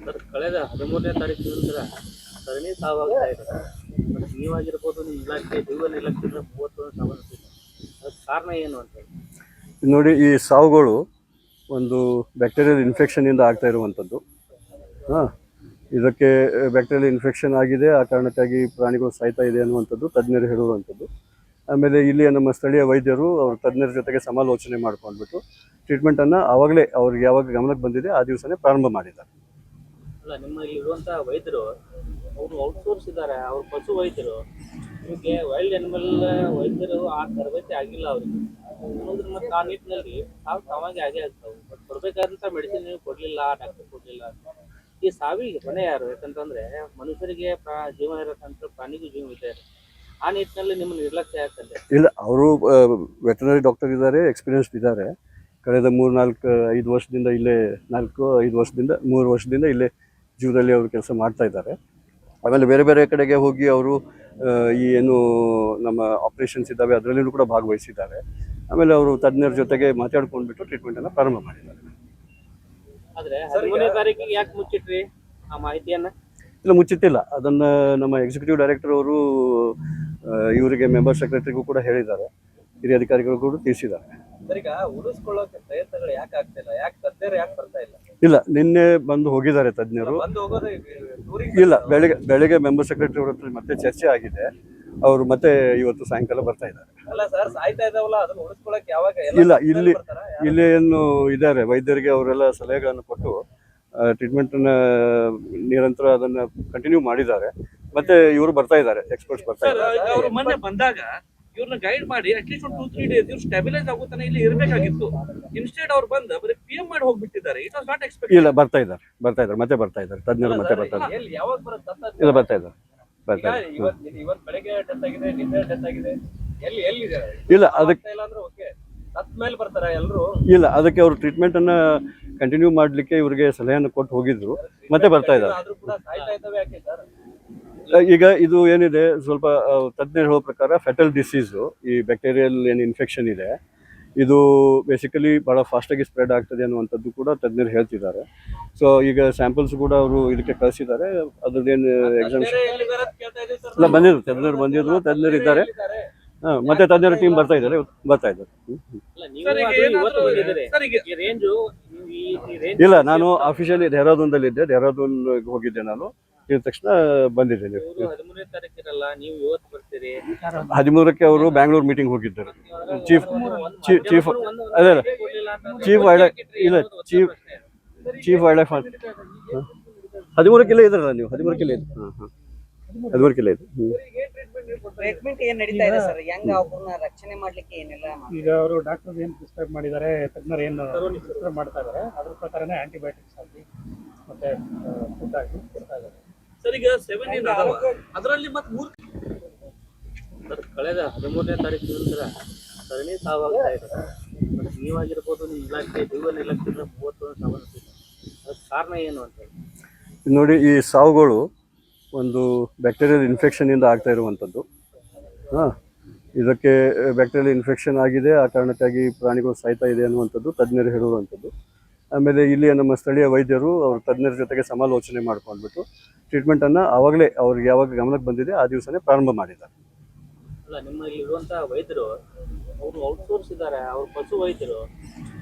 Sir, ಕಳೆದ 13ನೇ ತಾರೀಕಿನ ನಂತರ ಸರಣಿ ಸಾವಾಗ್ತಾ ಇದೆ. ಮತ್ತು ನೀವಾಗಿರ್ಬೋದು, ನಿಮ್ಮ ಇಲಾಖೆ ಜೀವನ ಇಲಾಖೆಯಿಂದ 31 ಸಾವನ್ನಪ್ಪಿದೆ. ಅದಕ್ಕೆ ಕಾರಣ ಏನು ಅಂತ ಹೇಳಿ? ನೋಡಿ, ಈ ಸಾವುಗಳು ಒಂದು ಬ್ಯಾಕ್ಟೀರಿಯಲ್ ಇನ್ಫೆಕ್ಷನಿಂದ ಆಗ್ತಾ ಇರುವಂಥದ್ದು. ಇದಕ್ಕೆ ಬ್ಯಾಕ್ಟೀರಿಯಲ್ ಇನ್ಫೆಕ್ಷನ್ ಆಗಿದೆ, ಆ ಕಾರಣಕ್ಕಾಗಿ ಪ್ರಾಣಿಗಳು ಸಾಯ್ತಾ ಇದೆ ಅನ್ನುವಂಥದ್ದು ತಜ್ಞರು ಹೇಳುವಂಥದ್ದು. ಆಮೇಲೆ ಇಲ್ಲಿಯ ನಮ್ಮ ಸ್ಥಳೀಯ ವೈದ್ಯರು ಅವ್ರ ತಜ್ಞರ ಜೊತೆಗೆ ಸಮಾಲೋಚನೆ ಮಾಡ್ಕೊಂಡ್ಬಿಟ್ಟು ಟ್ರೀಟ್ಮೆಂಟನ್ನು ಆವಾಗಲೇ ಅವ್ರಿಗೆ ಯಾವಾಗ ಗಮನಕ್ಕೆ ಬಂದಿದೆ ಆ ದಿವಸನೇ ಪ್ರಾರಂಭ ಮಾಡಿದ್ದಾರೆ. ಅಲ್ಲ, ನಿಮ್ಮಲ್ಲಿ ಇರುವಂತಹ ವೈದ್ಯರು ಅವರು ಔಟ್ಸೋರ್ಸ್ ಇದ್ದಾರೆ, ಅವ್ರು ಪಶು ವೈದ್ಯರು. ನಿಮಗೆ ವೈಲ್ಡ್ ಅನಿಮಲ್ ವೈದ್ಯರು ಆ ತರಬೇತಿ ಆಗಿಲ್ಲ ಅವರಿಗೆ. ಅನ್ನೋದ್ರ ಮತ್ತು ಆ ನಿಟ್ಟಿನಲ್ಲಿ ಸಾವು ತಾವಾಗಿ ಆಗೇ ಆಗ್ತಾವೆ. ಬಟ್ ಕೊಡಬೇಕಾದಂಥ ಮೆಡಿಸಿನ್ ನೀವು ಕೊಡಲಿಲ್ಲ, ಡಾಕ್ಟರ್ ಕೊಡಲಿಲ್ಲ. ಈ ಸಾವಿಗೆ ಹೊಣೆ ಯಾರು? ಯಾಕಂತಂದರೆ ಮನುಷ್ಯರಿಗೆ ಜೀವನ ಇರತ್ತಂತ ಪ್ರಾಣಿಗೂ ಜೀವ ಇದೆ. ಆ ನಿಟ್ಟಿನಲ್ಲಿ ನಿಮ್ಮ ನಿರ್ಲಕ್ಷ್ಯ ಯಾಕಂದ್ರೆ? ಇಲ್ಲ, ಅವರು ವೆಟನರಿ ಡಾಕ್ಟರ್ ಇದ್ದಾರೆ, ಎಕ್ಸ್ಪೀರಿಯನ್ಸ್ಡ್ ಇದ್ದಾರೆ. ಕಳೆದ 3-4-5 ವರ್ಷದಿಂದ ಇಲ್ಲೇ 4-5 ವರ್ಷದಿಂದ 3 ವರ್ಷದಿಂದ ಇಲ್ಲೇ ಜೀವದಲ್ಲಿ ಅವರು ಕೆಲಸ ಮಾಡ್ತಾ ಇದ್ದಾರೆ. ಆಮೇಲೆ ಬೇರೆ ಬೇರೆ ಕಡೆಗೆ ಹೋಗಿ ಅವರು ಈ ಏನು ನಮ್ಮ ಆಪ್ರೇಷನ್ಸ್ ಇದ್ದಾವೆ ಅದರಲ್ಲೂ ಕೂಡ ಭಾಗವಹಿಸಿದ್ದಾರೆ. ಆಮೇಲೆ ಅವರು ತಜ್ಞರ ಜೊತೆಗೆ ಮಾತಾಡ್ಕೊಂಡ್ಬಿಟ್ಟು ಟ್ರೀಟ್ಮೆಂಟನ್ನು ಪ್ರಾರಂಭ ಮಾಡಿದ್ದಾರೆ. ಆದರೆ 13ನೇ ತಾರೀಕಿಗೆ ಯಾಕೆ ಮುಚ್ಚಿಟ್ರಿ ಆ ಮಾಹಿತಿಯನ್ನು? ಇಲ್ಲ, ಮುಚ್ಚಿಟ್ಟಿಲ್ಲ. ಅದನ್ನು ನಮ್ಮ ಎಕ್ಸಿಕ್ಯೂಟಿವ್ ಡೈರೆಕ್ಟರ್ ಅವರು ಇವರಿಗೆ ಮೆಂಬರ್ ಸೆಕ್ರೆಟರಿಗೂ ಕೂಡ ಹೇಳಿದ್ದಾರೆ, ಹಿರಿಯ ಅಧಿಕಾರಿಗಳು ಕೂಡ ತಿಳಿಸಿದ್ದಾರೆ. ಈಗ ಉಳಿಸ್ಕೊಳ್ಳೋಕೆ ಪ್ರಯತ್ನಗಳು ಯಾಕೆ ಆಗ್ತಿಲ್ಲ? ಯಾಕೆ ತಜ್ಞರು ಯಾಕೆ ಬರ್ತಾ ಇಲ್ಲ? ಇಲ್ಲ, ನಿನ್ನೆ ಬಂದು ಹೋಗಿದ್ದಾರೆ ತಜ್ಞರು. ಇಲ್ಲ, ಬೆಳಿಗ್ಗೆ ಮೆಂಬರ್ ಸೆಕ್ರೆಟರಿ ಅವ್ರ ಹತ್ರ ಮತ್ತೆ ಚರ್ಚೆ ಆಗಿದೆ. ಅವರು ಮತ್ತೆ ಇವತ್ತು ಸಾಯಂಕಾಲ ಬರ್ತಾ ಇದ್ದಾರೆ. ಅಲ್ಲ ಸರ್, ಸಾಯ್ತಾ ಇದಾವಲ್ಲ, ಅದನ್ನ ಉಳಿಸ್ಕೊಳ್ಳೋಕೆ ಯಾವಾಗ? ಇಲ್ಲ, ಇಲ್ಲಿ ಏನು ಇದ್ದಾರೆ ವೈದ್ಯರಿಗೆ ಅವರೆಲ್ಲ ಸಲಹೆಗಳನ್ನು ಕೊಟ್ಟು ಟ್ರೀಟ್ಮೆಂಟನ್ನು ನಿರಂತರ ಅದನ್ನು ಕಂಟಿನ್ಯೂ ಮಾಡಿದ್ದಾರೆ. ಮತ್ತೆ ಇವರು ಬರ್ತಾ ಇದ್ದಾರೆ, ಎಕ್ಸ್ಪರ್ಟ್ಸ್ ಬರ್ತಾ ಇದ್ದಾರೆ. ಅವರು ಮೊನ್ನೆ ಬಂದಾಗ ಇವ್ರನ್ನ ಗೈಡ್ ಮಾಡಿ ಅಟ್ಲೀಸ್ಟ್ ಒಂದು 2-3 ಡೇಸ್ ಇವ್ರು ಸ್ಟೆಬಿಲೈಸ್ ಆಗುತ್ತಾನೆ ಇಲ್ಲಿ ಇರಬೇಕಾಗಿತ್ತು. ಇನ್ಸ್ಟೆಡ್ ಅವ್ರು ಬಂದು ಬರೀ PM ಮಾಡಿ ಹೋಗ್ಬಿಟ್ಟಿದ್ದಾರೆ. It was not expected. ಇಲ್ಲ, ಬರ್ತಾ ಇದ್ದಾರೆ ಮತ್ತೆ ಬರ್ತಾ ಇದ್ದಾರೆ ತಜ್ಞರು ಮತ್ತೆ ಬರ್ತಾ ಇದ್ದಾರೆ. ಎಲ್ಲಿ ಯಾವಾಗ ಬರುತ್ತೆ? ಇಲ್ಲ, ಬರ್ತಾ ಇದ್ದಾರೆ. ಇವತ್ತು ಬೆಳಗ್ಗೆ ಡೆತ್ ಆಗಿದೆ, ನಿನ್ನೆ ಡೆತ್ ಆಗಿದೆ. ಎಲ್ಲಿದೆ? ಇಲ್ಲ, ಅದಕ್ಕೆ ಇಲ್ಲ ಅಂದ್ರೆ ಓಕೆ, ಸತ್ ಮೇಲೆ ಬರ್ತಾರ ಎಲ್ಲರೂ. ಇಲ್ಲ, ಅದಕ್ಕೆ ಅವರು ಟ್ರೀಟ್ಮೆಂಟನ್ನು ಕಂಟಿನ್ಯೂ ಮಾಡಲಿಕ್ಕೆ ಇವರಿಗೆ ಸಲಹೆಯನ್ನು ಕೊಟ್ಟು ಹೋಗಿದ್ರು, ಮತ್ತೆ ಬರ್ತಾ ಇದ್ದಾರೆ. ಆದ್ರೂ ಕೂಡ ಸಾಯ್ತಾ ಇದ್ದಾವೆ ಯಾಕೆ ಸರ್? ಈಗ ಇದು ಏನಿದೆ, ಸ್ವಲ್ಪ ತಜ್ಞರು ಹೇಳೋ ಪ್ರಕಾರ ಫೆಟಲ್ ಡಿಸೀಸು, ಈ ಬ್ಯಾಕ್ಟೀರಿಯಲ್ ಏನು ಇನ್ಫೆಕ್ಷನ್ ಇದೆ, ಇದು ಬೇಸಿಕಲಿ ಭಾಳ ಫಾಸ್ಟಾಗಿ ಸ್ಪ್ರೆಡ್ ಆಗ್ತದೆ ಅನ್ನುವಂಥದ್ದು ಕೂಡ ತಜ್ಞರು ಹೇಳ್ತಿದ್ದಾರೆ. ಸೊ ಈಗ ಸ್ಯಾಂಪಲ್ಸ್ ಕೂಡ ಅವರು ಇದಕ್ಕೆ ಕಳಿಸಿದ್ದಾರೆ. ಅದ್ರದ್ದೇನು ಎಕ್ಸಾಮ್ಸ್ ಇಲ್ಲ, ಬಂದಿದ್ರು ತಜ್ಞರು ಇದ್ದಾರೆ. ಮತ್ತೆ ತಜ್ಞರ ಟೀಮ್ ಬರ್ತಾ ಇದ್ದಾರೆ. ಇಲ್ಲ, ನಾನು ಆಫೀಷಿಯಲಿ ಡೆಹ್ರಾಡೂನ್ದಲ್ಲಿದ್ದೆ. ಡೆಹ್ರಾಡೂನ್ ಹೋಗಿದ್ದೆ ನಾನು. ಇದ ತಕ್ಷಣ ಬಂದಿದ್ದೇನೆ. 13ನೇ ತಾರೀಕಿರಲ್ಲ, ನೀವು ಇವತ್ತು ಬರ್ತೀರಿ. 13ಕ್ಕೆ ಅವರು ಬ್ಯಾಂಗ್ಳೂರ್ ಮೀಟಿಂಗ್ ಹೋಗಿದ್ದರು. ಚೀಫ್ ವೈಲ್ಡ್ ಲೈಫ್ 13ಕ್ಕೆಲ್ಲ ಇದ್ರಲ್ಲ ನೀವು? 13ಕ್ಕೆಲ್ಲ ಇದೆ. 13ಕ್ಕೆಲ್ಲ ಇದೆ. ಟ್ರೀಟ್ಮೆಂಟ್ ಏನ್ ನಡೀತಾ ಇದೆ ಸರ್? ಹೆಂಗ ಅವ್ರನ್ನ ರಕ್ಷಣೆ ಮಾಡ್ಲಿಕ್ಕೆ ಏನಿಲ್ಲ? ಈಗ ಅವರು ಡಾಕ್ಟರ್ ಏನು ಪ್ರಿಸ್ಕ್ರೈಬ್ ಮಾಡಿದ್ದಾರೆ, ತಜ್ಞರು ಏನು ಪ್ರಿಸ್ಕ್ರೈಬ್ ಮಾಡ್ತಾ ಇದ್ದಾರೆ ಅದ್ರ ಪ್ರಕಾರನೇ ಆಂಟಿಬಯೋಟಿಕ್ಸ್ ಆಗಿ ಮತ್ತೆ ಫುಡ್ ಆಗಿ ಕೊಡ್ತಾ ಇದ್ದಾರೆ ಸರ್. ಈಗ 7 ಅದರಲ್ಲಿ ಮತ್ತೆ 3 ಕಳೆದ 13ನೇ ತಾರೀಕಿನ ನಂತರ ಸರಣಿ ಸಾವಾಗ್ತಾ ಇದೆ. ಮತ್ತು ನೀವಾಗಿರ್ಬೋದು, ನಿಮ್ಮ ಇಲಾಖೆ ಜೀವನ ಇಲಾಖೆಯಿಂದ 31 ಸಾವನ್ನಪ್ಪಿದೆ. ಅದಕ್ಕೆ ಕಾರಣ ಏನು ಅಂತ ಹೇಳಿ? ನೋಡಿ, ಈ ಸಾವುಗಳು ಒಂದು ಬ್ಯಾಕ್ಟೀರಿಯಲ್ ಇನ್ಫೆಕ್ಷನಿಂದ ಆಗ್ತಾ ಇರುವಂಥದ್ದು. ಇದಕ್ಕೆ ಬ್ಯಾಕ್ಟೀರಿಯಲ್ ಇನ್ಫೆಕ್ಷನ್ ಆಗಿದೆ, ಆ ಕಾರಣಕ್ಕಾಗಿ ಪ್ರಾಣಿಗಳು ಸಾಯ್ತಾ ಇದೆ ಅನ್ನುವಂಥದ್ದು ತಜ್ಞರು ಹೇಳುವಂಥದ್ದು. ಆಮೇಲೆ ಇಲ್ಲಿಯ ನಮ್ಮ ಸ್ಥಳೀಯ ವೈದ್ಯರು ಅವ್ರ ತಜ್ಞರ ಜೊತೆಗೆ ಸಮಾಲೋಚನೆ ಮಾಡ್ಕೊಂಡ್ಬಿಟ್ಟು ಟ್ರೀಟ್ಮೆಂಟನ್ನು ಆವಾಗಲೇ ಅವ್ರಿಗೆ ಯಾವಾಗ ಗಮನಕ್ಕೆ ಬಂದಿದೆ ಆ ದಿವಸನೇ ಪ್ರಾರಂಭ ಮಾಡಿದ್ದಾರೆ. ಅಲ್ಲ, ನಿಮ್ಮಲ್ಲಿ ಇರುವಂತಹ ವೈದ್ಯರು ಅವರು ಔಟ್ಸೋರ್ಸ್ ಇದ್ದಾರೆ, ಅವ್ರು ಪಶು ವೈದ್ಯರು.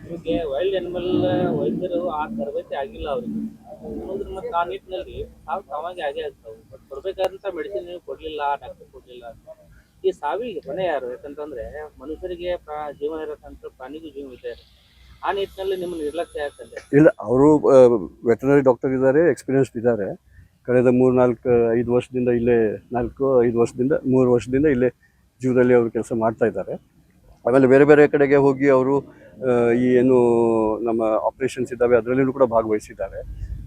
ನಿಮಗೆ ವೈಲ್ಡ್ ಅನಿಮಲ್ ವೈದ್ಯರು ಆ ತರಬೇತಿ ಆಗಿಲ್ಲ ಅವರಿಗೆ. ಅನ್ನೋದ್ರ ಮತ್ತು ಆ ನಿಟ್ಟಿನಲ್ಲಿ ಸಾವು ತಾವಾಗಿ ಆಗೇ ಆಗ್ತಾವೆ. ಬಟ್ ಕೊಡಬೇಕಾದಂಥ ಮೆಡಿಸಿನ್ ನೀವು ಕೊಡಲಿಲ್ಲ, ಡಾಕ್ಟರ್ ಕೊಡಲಿಲ್ಲ. ಈ ಸಾವಿಗೆ ಹೊಣೆ ಯಾರು? ಯಾಕಂತಂದರೆ ಮನುಷ್ಯರಿಗೆ ಜೀವನ ಇರತ್ತಂತ ಪ್ರಾಣಿಗೂ ಜೀವ ಇದೆ. ಆ ನಿಟ್ಟಿನಲ್ಲಿ ನಿಮ್ಮ ನಿರ್ಲಕ್ಷ್ಯ ಯಾಕಂದ್ರೆ? ಇಲ್ಲ, ಅವರು ವೆಟನರಿ ಡಾಕ್ಟರ್ ಇದ್ದಾರೆ, ಎಕ್ಸ್ಪೀರಿಯನ್ಸ್ಡ್ ಇದ್ದಾರೆ. ಕಳೆದ 3-4-5 ವರ್ಷದಿಂದ ಇಲ್ಲೇ 3 ವರ್ಷದಿಂದ ಇಲ್ಲೇ ಜೀವದಲ್ಲಿ ಅವರು ಕೆಲಸ ಮಾಡ್ತಾ ಇದ್ದಾರೆ. ಆಮೇಲೆ ಬೇರೆ ಬೇರೆ ಕಡೆಗೆ ಹೋಗಿ ಅವರು ಈ ಏನು ನಮ್ಮ ಆಪ್ರೇಷನ್ಸ್ ಇದ್ದಾವೆ ಅದರಲ್ಲೂ ಕೂಡ ಭಾಗವಹಿಸಿದ್ದಾರೆ.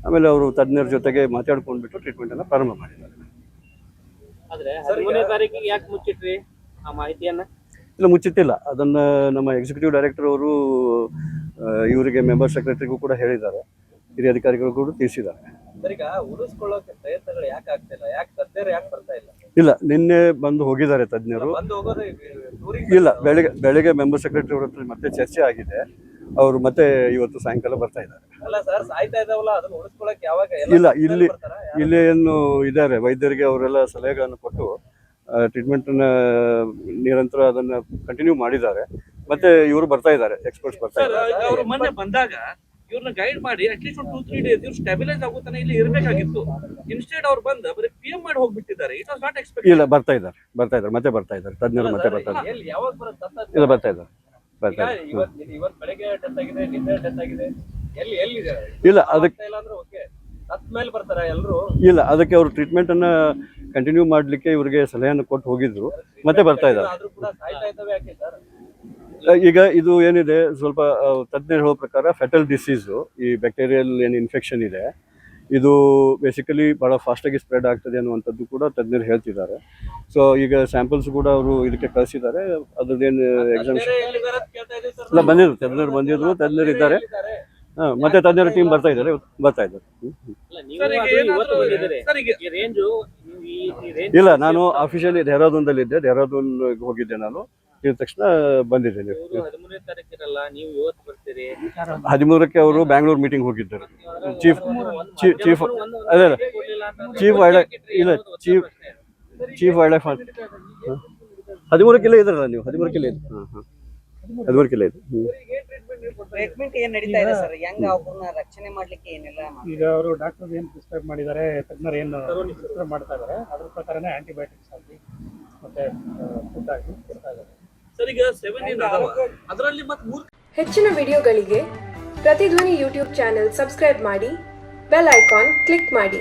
ಆಮೇಲೆ ಅವರು ತಜ್ಞರ ಜೊತೆಗೆ ಮಾತಾಡ್ಕೊಂಡ್ಬಿಟ್ಟು ಟ್ರೀಟ್ಮೆಂಟನ್ನು ಪ್ರಾರಂಭ ಮಾಡಿದ್ದಾರೆ. ಆದರೆ 13ನೇ ತಾರೀಕಿಗೆ ಯಾಕೆ ಮುಚ್ಚಿಟ್ರಿ ಆ ಮಾಹಿತಿಯನ್ನು? ಇಲ್ಲ, ಮುಚ್ಚಿಟ್ಟಿಲ್ಲ. ಅದನ್ನು ನಮ್ಮ ಎಕ್ಸಿಕ್ಯೂಟಿವ್ ಡೈರೆಕ್ಟರ್ ಅವರು ಇವರಿಗೆ ಮೆಂಬರ್ ಸೆಕ್ರೆಟರಿಗೂ ಕೂಡ ಹೇಳಿದ್ದಾರೆ, ಹಿರಿಯ ಅಧಿಕಾರಿಗಳು ಕೂಡ ತಿಳಿಸಿದ್ದಾರೆ. ಈಗ ಉಳಿಸ್ಕೊಳ್ಳೋಕೆ ಪ್ರಯತ್ನಗಳು ಯಾಕೆ ಆಗ್ತಿಲ್ಲ? ಯಾಕೆ ತಜ್ಞರು ಯಾಕೆ ಬರ್ತಾ ಇಲ್ಲ? ಇಲ್ಲ, ನಿನ್ನೆ ಬಂದು ಹೋಗಿದ್ದಾರೆ ತಜ್ಞರು. ಇಲ್ಲ, ಬೆಳಿಗ್ಗೆ ಮೆಂಬರ್ ಸೆಕ್ರೆಟರಿ ಅವ್ರ ಹತ್ರ ಮತ್ತೆ ಚರ್ಚೆ ಆಗಿದೆ. ಅವರು ಮತ್ತೆ ಇವತ್ತು ಸಾಯಂಕಾಲ ಬರ್ತಾ ಇದ್ದಾರೆ. ಅಲ್ಲ ಸರ್, ಸಾಯ್ತಾ ಇದಾವಲ್ಲ, ಅದನ್ನ ಉಳಿಸ್ಕೊಳಕ್ಕೆ ಯಾವಾಗ ಇಲ್ಲ, ಇಲ್ಲಿ ಏನು ಇದ್ದಾರೆ ವೈದ್ಯರಿಗೆ ಅವರೆಲ್ಲ ಸಲಹೆಗಳನ್ನು ಕೊಟ್ಟು ಟ್ರೀಟ್ಮೆಂಟನ್ನು ನಿರಂತರ ಅದನ್ನು ಕಂಟಿನ್ಯೂ ಮಾಡಿದ್ದಾರೆ. ಮತ್ತೆ ಇವರು ಬರ್ತಾ ಇದ್ದಾರೆ, ಎಕ್ಸ್ಪರ್ಟ್ಸ್ ಬರ್ತಾ ಇದ್ದಾರೆ. ಅವರು ಮೊನ್ನೆ ಬಂದಾಗ ಇವ್ರನ್ನ ಗೈಡ್ ಮಾಡಿ ಅಟ್ಲೀಸ್ಟ್ ಒಂದು 2-3 ಡೇಸ್ ಇವ್ರು ಸ್ಟೆಬಿಲೈಸ್ ಆಗುತ್ತಾನೆ ಇಲ್ಲಿ ಇರಬೇಕಾಗಿತ್ತು. ಇನ್ಸ್ಟೆಡ್ ಅವ್ರು ಬಂದು ಬರೀ PM ಮಾಡಿ ಹೋಗ್ಬಿಟ್ಟಿದ್ದಾರೆ. It was not expected. ಇಲ್ಲ, ಬರ್ತಾ ಇದ್ದಾರೆ, ಮತ್ತೆ ಬರ್ತಾ ಇದ್ದಾರೆ, ತಜ್ಞರು ಮತ್ತೆ ಬರ್ತಾ ಇದ್ದಾರೆ. ಯಾವಾಗ ಬರುತ್ತೆ? ಇಲ್ಲ, ಬರ್ತಾ ಇದ್ದಾರೆ. ಇವತ್ತು ಬೆಳಗ್ಗೆ ಡೆತ್ ಆಗಿದೆ, ನಿನ್ನೆ ಡೆತ್ ಆಗಿದೆ. ಎಲ್ಲಿದೆ? ಇಲ್ಲ, ಅದಕ್ಕೆ ಇಲ್ಲ ಅಂದ್ರೆ ಓಕೆ, ಸತ್ ಮೇಲೆ ಬರ್ತಾರ ಎಲ್ಲರೂ. ಇಲ್ಲ, ಅದಕ್ಕೆ ಅವರು ಟ್ರೀಟ್ಮೆಂಟನ್ನು ಕಂಟಿನ್ಯೂ ಮಾಡಲಿಕ್ಕೆ ಇವರಿಗೆ ಸಲಹೆಯನ್ನು ಕೊಟ್ಟು ಹೋಗಿದ್ರು, ಮತ್ತೆ ಬರ್ತಾ ಇದ್ದಾರೆ. ಆದ್ರೂ ಕೂಡ ಸಾಯ್ತಾ ಇದ್ದಾವೆ ಯಾಕೆ ಸರ್? ಈಗ ಇದು ಏನಿದೆ ಸ್ವಲ್ಪ ತಜ್ಞರು ಹೇಳೋ ಪ್ರಕಾರ ಫೆಟಲ್ ಡಿಸೀಸು, ಈ ಬ್ಯಾಕ್ಟೀರಿಯಲ್ ಏನು ಇನ್ಫೆಕ್ಷನ್ ಇದೆ ಇದು ಬೇಸಿಕಲಿ ಭಾಳ ಫಾಸ್ಟಾಗಿ ಸ್ಪ್ರೆಡ್ ಆಗ್ತದೆ ಅನ್ನುವಂಥದ್ದು ಕೂಡ ತಜ್ಞರು ಹೇಳ್ತಿದ್ದಾರೆ. ಸೊ ಈಗ ಸ್ಯಾಂಪಲ್ಸ್ ಕೂಡ ಅವರು ಇದಕ್ಕೆ ಕಳಿಸಿದ್ದಾರೆ. ಅದ್ರದ್ದೇನು ಎಕ್ಸಾಮ್ಸ್ ಇಲ್ಲ, ಬಂದಿದ್ರು, ತಜ್ಞರು ಇದ್ದಾರೆ. ಮತ್ತೆ ತಜ್ಞರ ಟೀಮ್ ಬರ್ತಾ ಇದ್ದಾರೆ. ಇಲ್ಲ, ನಾನು ಆಫೀಷಿಯಲಿ ಡೆಹ್ರಾಡೂನ್ದಲ್ಲಿದ್ದೆ, ಡೆಹ್ರಾಡೂನ್ ಹೋಗಿದ್ದೆ. ನಾನು ಇದ್ದ ತಕ್ಷಣ ಬಂದಿದ್ದೇನೆ. 13ನೇ ತಾರೀಕಿರಲ್ಲ, ನೀವು ಇವತ್ತು ಬರ್ತೀರಿ. 13ಕ್ಕೆ ಅವರು ಬ್ಯಾಂಗ್ಳೂರ್ ಮೀಟಿಂಗ್ ಹೋಗಿದ್ದರು. ಚೀಫ್ ವೈಲ್ಡ್ ಲೈಫ್ 13ಕ್ಕೆ ಇದ್ರಲ್ಲ ನೀವು? 13ಕ್ಕೆ ಇದೆ. 13ಕ್ಕೆ ಇದೆ. ಟ್ರೀಟ್ಮೆಂಟ್ ಏನ್ ನಡೀತಾ ಇದೆ ಸರ್? ಹೆಂಗ ಅವ್ರನ್ನ ರಕ್ಷಣೆ ಮಾಡ್ಲಿಕ್ಕೆ ಏನೆಲ್ಲ ಈಗ ಅವರು ಡಾಕ್ಟರ್ ಏನು ಪ್ರಿಸ್ಕ್ರೈಬ್ ಮಾಡಿದ್ದಾರೆ, ತಜ್ಞರು ಏನು ಪ್ರಿಸ್ಕ್ರೈಬ್ ಮಾಡ್ತಾ ಇದ್ದಾರೆ ಅದ್ರ ಪ್ರಕಾರನೇ ಆಂಟಿಬಯೋಟಿಕ್ಸ್ ಆಗಲಿ ಮತ್ತೆ ಫುಡ್ ಆಗಲಿ ಕೊಡ್ತಾ ಇದ್ದಾರೆ. ಸರ್, ಈಗ 7 ಅದರಲ್ಲಿ ಮತ್ತೆ 3 ಹೆಚ್ಚಿನ ವಿಡಿಯೋಗಳಿಗೆ ಪ್ರತಿಧ್ವನಿ ಯೂಟ್ಯೂಬ್ ಚಾನೆಲ್ ಸಬ್ಸ್ಕ್ರೈಬ್ ಮಾಡಿ, ಬೆಲ್ ಐಕಾನ್ ಕ್ಲಿಕ್ ಮಾಡಿ.